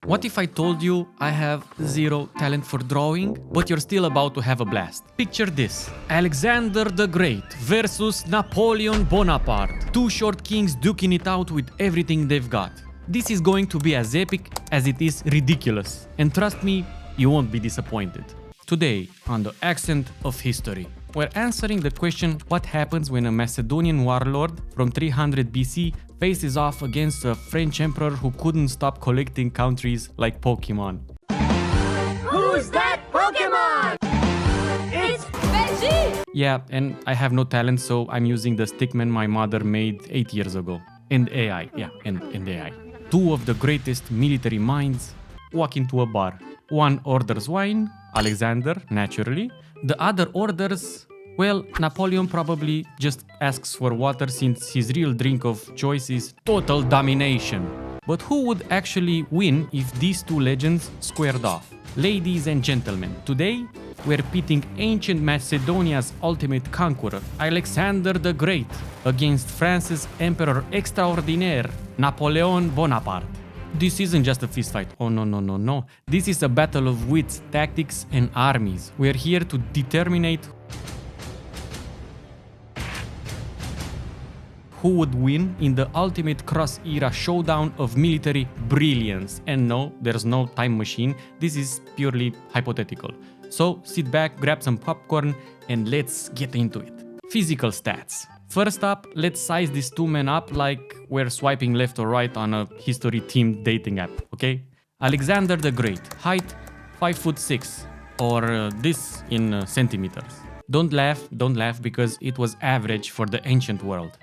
What if I told you I have zero talent for drawing, but you're still about to have a blast? Picture this. Alexander the Great versus Napoleon Bonaparte. Two short kings duking it out with everything they've got. This is going to be as epic as it is ridiculous. And trust me, you won't be disappointed. Today, on the Accent of History, we're answering the question what happens when a Macedonian warlord from 300 BC faces off against a French emperor who couldn't stop collecting countries like Pokemon. Who's that Pokemon? It's Veggie! Yeah, and I have no talent, so I'm using the stickman my mother made 8 years ago. And AI, and AI. Two of the greatest military minds walk into a bar. One orders wine, Alexander, naturally. The other orders, well, Napoleon probably just asks for water since his real drink of choice is total domination. But who would actually win if these two legends squared off? Ladies and gentlemen, today we're pitting ancient Macedonia's ultimate conqueror, Alexander the Great, against France's Emperor Extraordinaire, Napoleon Bonaparte. This isn't just a fistfight. Oh no. This is a battle of wits, tactics and armies. We're here to determine who would win in the ultimate cross-era showdown of military brilliance. And no, there's no time machine. This is purely hypothetical. So sit back, grab some popcorn, and let's get into it. Physical stats. First up, let's size these two men up like we're swiping left or right on a history-themed dating app, okay? Alexander the Great, height 5'6", or this in centimeters. Don't laugh because it was average for the ancient world.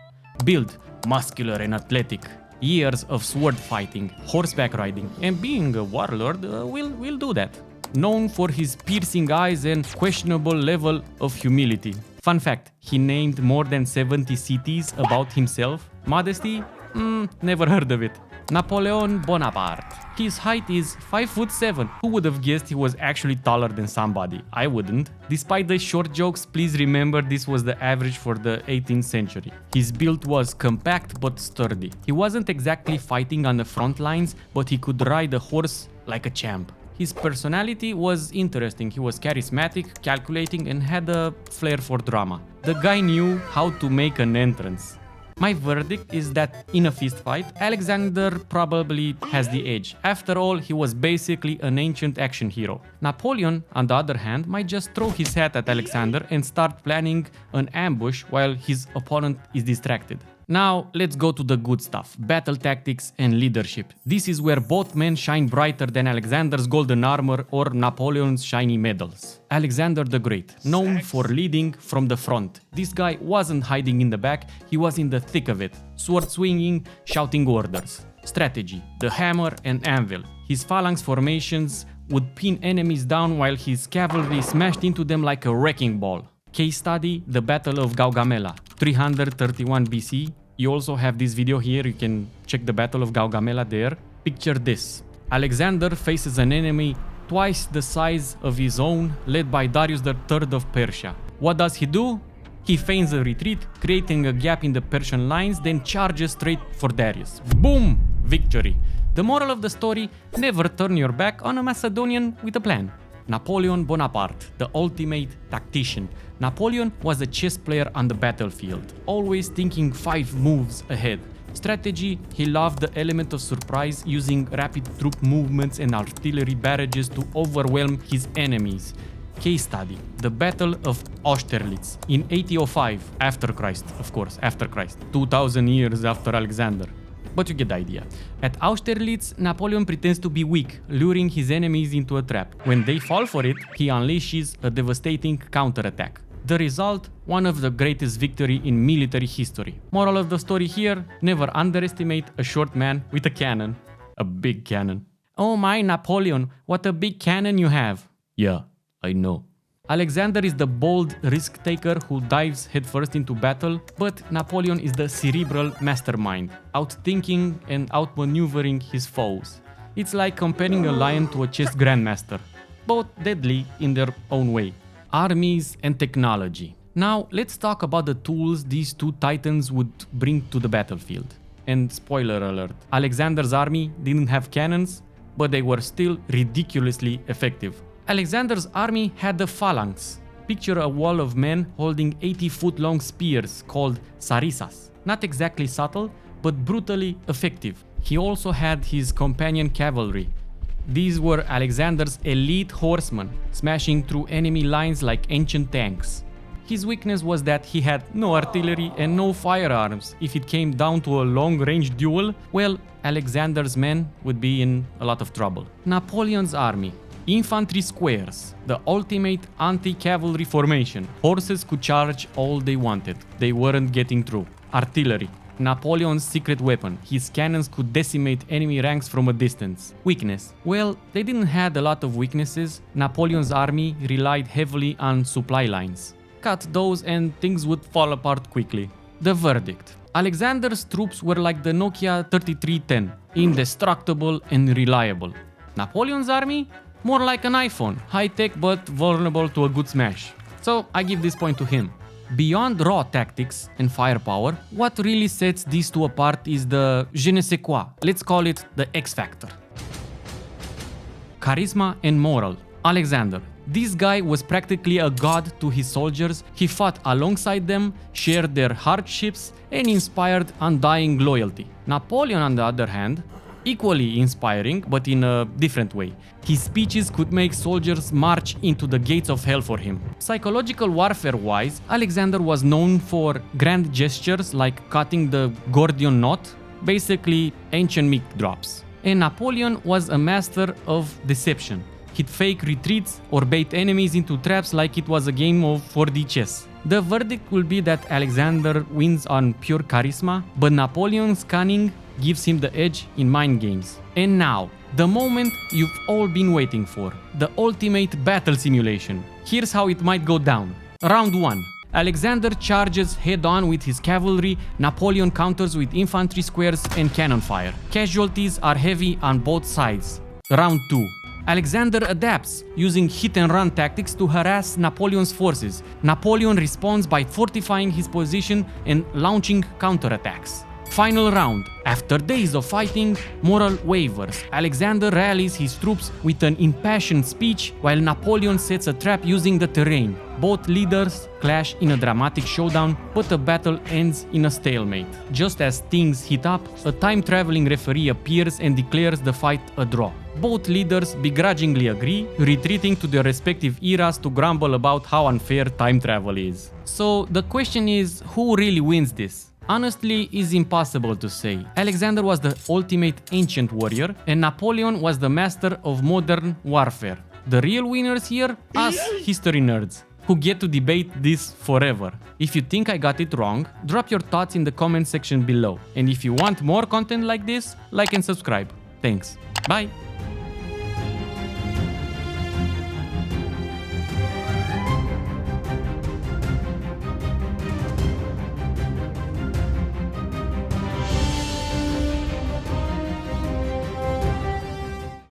Build, muscular and athletic. Years of sword fighting, horseback riding, and being a warlord will do that. Known for his piercing eyes and questionable level of humility. Fun fact, he named more than 70 cities about himself. Modesty? Never heard of it. Napoleon Bonaparte. His height is 5'7". Who would have guessed he was actually taller than somebody? I wouldn't. Despite the short jokes, please remember this was the average for the 18th century. His build was compact but sturdy. He wasn't exactly fighting on the front lines, but he could ride a horse like a champ. His personality was interesting. He was charismatic, calculating, and had a flair for drama. The guy knew how to make an entrance. My verdict is that in a fistfight, Alexander probably has the edge. After all, he was basically an ancient action hero. Napoleon, on the other hand, might just throw his hat at Alexander and start planning an ambush while his opponent is distracted. Now, let's go to the good stuff, battle tactics and leadership. This is where both men shine brighter than Alexander's golden armor or Napoleon's shiny medals. Alexander the Great, known for leading from the front. This guy wasn't hiding in the back, he was in the thick of it, sword swinging, shouting orders. Strategy, the hammer and anvil. His phalanx formations would pin enemies down while his cavalry smashed into them like a wrecking ball. Case study, the Battle of Gaugamela, 331 BC. You also have this video here, you can check the Battle of Gaugamela there. Picture this. Alexander faces an enemy twice the size of his own, led by Darius III of Persia. What does he do? He feigns a retreat, creating a gap in the Persian lines, then charges straight for Darius. Boom! Victory. The moral of the story, never turn your back on a Macedonian with a plan. Napoleon Bonaparte, the ultimate tactician. Napoleon was a chess player on the battlefield, always thinking 5 moves ahead. Strategy, he loved the element of surprise, using rapid troop movements and artillery barrages to overwhelm his enemies. Case study, the Battle of Austerlitz in 8005, after Christ, of course, after Christ, 2000 years after Alexander. But you get the idea. At Austerlitz, Napoleon pretends to be weak, luring his enemies into a trap. When they fall for it, he unleashes a devastating counterattack. The result, one of the greatest victories in military history. Moral of the story here, never underestimate a short man with a cannon. A big cannon. Oh my Napoleon, what a big cannon you have. Yeah, I know. Alexander is the bold risk-taker who dives headfirst into battle, but Napoleon is the cerebral mastermind, outthinking and outmaneuvering his foes. It's like comparing a lion to a chess grandmaster, both deadly in their own way. Armies and technology. Now let's talk about the tools these two titans would bring to the battlefield. And spoiler alert, Alexander's army didn't have cannons, but they were still ridiculously effective. Alexander's army had the phalanx. Picture a wall of men holding 80-foot-long spears called sarissas. Not exactly subtle, but brutally effective. He also had his companion cavalry. These were Alexander's elite horsemen, smashing through enemy lines like ancient tanks. His weakness was that he had no artillery and no firearms. If it came down to a long-range duel, well, Alexander's men would be in a lot of trouble. Napoleon's army. Infantry squares, the ultimate anti-cavalry formation. Horses could charge all they wanted. They weren't getting through. Artillery. Napoleon's secret weapon. His cannons could decimate enemy ranks from a distance. Weakness. Well, they didn't have a lot of weaknesses. Napoleon's army relied heavily on supply lines. Cut those and things would fall apart quickly. The verdict. Alexander's troops were like the Nokia 3310, indestructible and reliable. Napoleon's army? More like an iPhone, high-tech but vulnerable to a good smash. So I give this point to him. Beyond raw tactics and firepower, what really sets these two apart is the je ne sais quoi. Let's call it the X factor. Charisma and moral. Alexander. This guy was practically a god to his soldiers. He fought alongside them, shared their hardships, and inspired undying loyalty. Napoleon, on the other hand, equally inspiring, but in a different way. His speeches could make soldiers march into the gates of hell for him. Psychological warfare-wise, Alexander was known for grand gestures like cutting the Gordian knot, basically ancient mic drops. And Napoleon was a master of deception. He'd fake retreats or bait enemies into traps like it was a game of 4D chess. The verdict will be that Alexander wins on pure charisma, but Napoleon's cunning gives him the edge in mind games. And now, the moment you've all been waiting for, the ultimate battle simulation. Here's how it might go down. Round 1. Alexander charges head-on with his cavalry, Napoleon counters with infantry squares and cannon fire. Casualties are heavy on both sides. Round 2. Alexander adapts, using hit-and-run tactics to harass Napoleon's forces. Napoleon responds by fortifying his position and launching counterattacks. Final round. After days of fighting, morale wavers. Alexander rallies his troops with an impassioned speech while Napoleon sets a trap using the terrain. Both leaders clash in a dramatic showdown, but the battle ends in a stalemate. Just as things heat up, a time-traveling referee appears and declares the fight a draw. Both leaders begrudgingly agree, retreating to their respective eras to grumble about how unfair time travel is. So the question is, who really wins this? Honestly, it's impossible to say. Alexander was the ultimate ancient warrior, and Napoleon was the master of modern warfare. The real winners here? Us history nerds, who get to debate this forever. If you think I got it wrong, drop your thoughts in the comment section below. And if you want more content like this, like and subscribe. Thanks. Bye!